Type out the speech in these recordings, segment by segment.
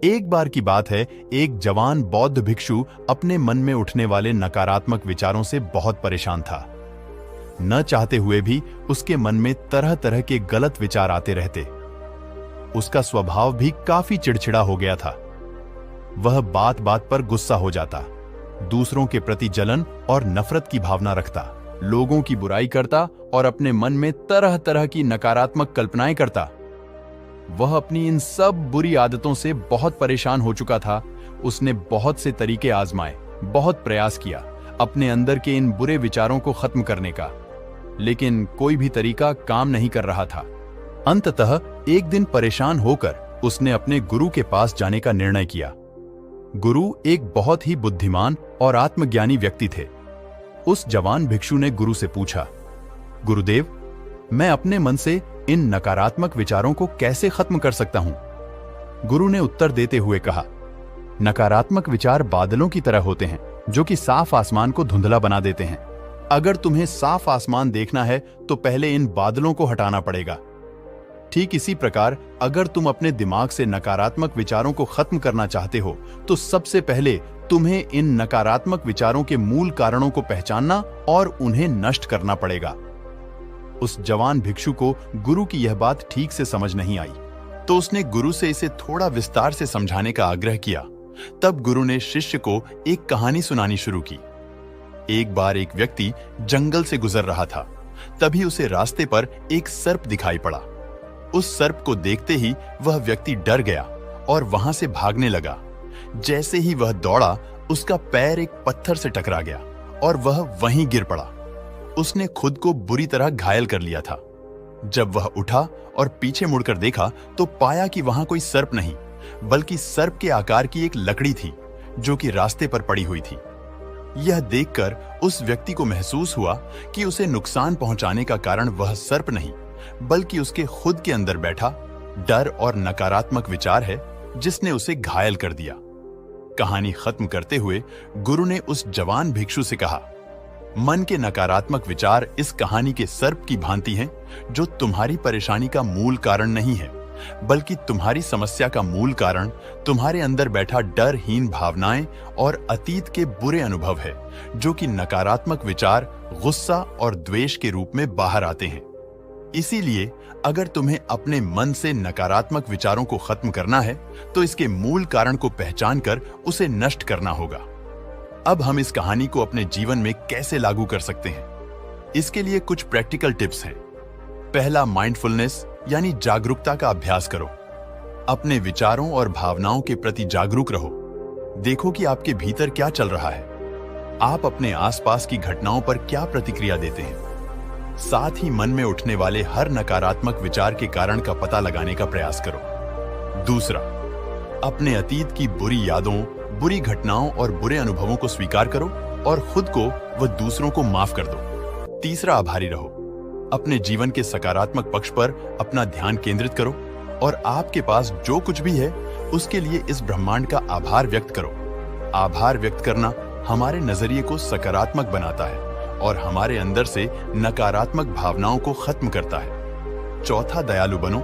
एक बार की बात है, एक जवान बौद्ध भिक्षु अपने मन में उठने वाले नकारात्मक विचारों से बहुत परेशान था। न चाहते हुए भी उसके मन में तरह तरह के गलत विचार आते रहते। उसका स्वभाव भी काफी चिड़चिड़ा हो गया था। वह बात बात पर गुस्सा हो जाता, दूसरों के प्रति जलन और नफरत की भावना रखता, लोगों की बुराई करता और अपने मन में तरह तरह की नकारात्मक कल्पनाएं करता। वह अपनी इन सब बुरी आदतों से बहुत परेशान हो चुका था। उसने बहुत से तरीके आजमाए, बहुत प्रयास किया अपने अंदर के इन बुरे विचारों को खत्म करने का, लेकिन कोई भी तरीका काम नहीं कर रहा था। अंततः एक दिन परेशान होकर उसने अपने गुरु के पास जाने का निर्णय किया। गुरु एक बहुत ही बुद्धिमान और आत्मज्ञानी व्यक्ति थे। उस जवान भिक्षु ने गुरु से पूछा, गुरुदेव, मैं अपने मन से इन नकारात्मक विचारों को कैसे खत्म कर सकता हूं? गुरु ने उत्तर देते हुए कहा, नकारात्मक विचार बादलों की तरह होते हैं जो कि साफ आसमान को धुंधला बना देते हैं। अगर तुम्हें साफ आसमान देखना है तो पहले इन बादलों को हटाना पड़ेगा। ठीक इसी प्रकार अगर तुम अपने दिमाग से नकारात्मक विचारों को खत्म करना चाहते हो तो सबसे पहले तुम्हें इन नकारात्मक विचारों के मूल कारणों को पहचानना और उन्हें नष्ट करना पड़ेगा। उस जवान भिक्षु को गुरु की यह बात ठीक से समझ नहीं आई, तो उसने गुरु से इसे थोड़ा विस्तार से समझाने का आग्रह किया। तब गुरु ने शिष्य को एक कहानी सुनानी शुरू की। एक बार एक व्यक्ति जंगल से गुजर रहा था। तभी उसे रास्ते पर एक सर्प दिखाई पड़ा। उस सर्प को देखते ही वह व्यक्ति डर गया और वहां से भागने लगा। जैसे ही वह दौड़ा, उसका पैर एक पत्थर से टकरा गया और वह वहीं गिर पड़ा। उसने खुद को बुरी तरह घायल कर लिया था। जब वह उठा और पीछे मुड़कर देखा तो पाया कि वहां कोई सर्प नहीं, बल्कि सर्प के आकार की एक लकड़ी थी जो कि रास्ते पर पड़ी हुई थी। यह देखकर उस व्यक्ति को महसूस हुआ कि उसे नुकसान पहुंचाने का कारण वह सर्प नहीं, बल्कि उसके खुद के अंदर बैठा डर और नकारात्मक विचार है जिसने उसे घायल कर दिया। कहानी खत्म करते हुए गुरु ने उस जवान भिक्षु से कहा, मन के नकारात्मक विचार इस कहानी के सर्प की भांति हैं जो तुम्हारी परेशानी का मूल कारण नहीं है, बल्कि तुम्हारी समस्या का मूल कारण तुम्हारे अंदर बैठा डरहीन भावनाएं और अतीत के बुरे अनुभव है, जो कि नकारात्मक विचार, गुस्सा और द्वेष के रूप में बाहर आते हैं। इसीलिए अगर तुम्हें अपने मन से नकारात्मक विचारों को खत्म करना है तो इसके मूल कारण को पहचान कर उसे नष्ट करना होगा। अब हम इस कहानी को अपने जीवन में कैसे लागू कर सकते हैं, इसके लिए कुछ प्रैक्टिकल टिप्स हैं। पहला, माइंडफुलनेस यानी जागरूकता का अभ्यास करो। अपने विचारों और भावनाओं के प्रति जागरूक रहो। देखो कि आपके भीतर क्या चल रहा है। आप अपने आसपास की घटनाओं पर क्या प्रतिक्रिया देते हैं। साथ ही मन में उठने वाले हर नकारात्मक विचार के कारण का पता लगाने का प्रयास करो। दूसरा, अपने अतीत की बुरी यादों, बुरी घटनाओं और बुरे अनुभवों को स्वीकार करो और खुद को व दूसरों को माफ कर दो। तीसरा, आभारी रहो। अपने जीवन के सकारात्मक पक्ष पर अपना ध्यान केंद्रित करो और आपके पास जो कुछ भी है उसके लिए इस ब्रह्मांड का आभार व्यक्त करो। आभार व्यक्त करना हमारे नजरिए को सकारात्मक बनाता है और हमारे अंदर से नकारात्मक भावनाओं को खत्म करता है। चौथा, दयालु बनो,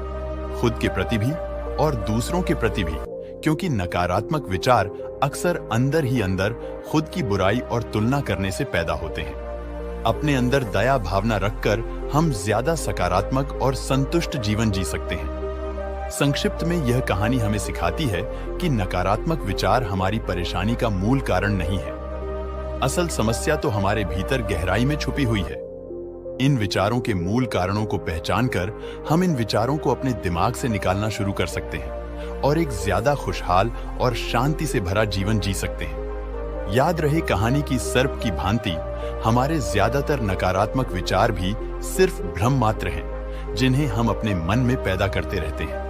खुद के प्रति भी और दूसरों के प्रति भी, क्योंकि नकारात्मक विचार अक्सर अंदर ही अंदर खुद की बुराई और तुलना करने से पैदा होते हैं। अपने अंदर दया भावना रखकर हम ज्यादा सकारात्मक और संतुष्ट जीवन जी सकते हैं। संक्षिप्त में यह कहानी हमें सिखाती है कि नकारात्मक विचार हमारी परेशानी का मूल कारण नहीं है। असल समस्या तो हमारे भीतर गहराई में छुपी हुई है। इन विचारों के मूल कारणों को पहचानकर हम इन विचारों को अपने दिमाग से निकालना शुरू कर सकते हैं और एक ज्यादा खुशहाल और शांति से भरा जीवन जी सकते हैं। याद रहे, कहानी की सर्प की भांति हमारे ज्यादातर नकारात्मक विचार भी सिर्फ भ्रम मात्र हैं, जिन्हें हम अपने मन में पैदा करते रहते हैं।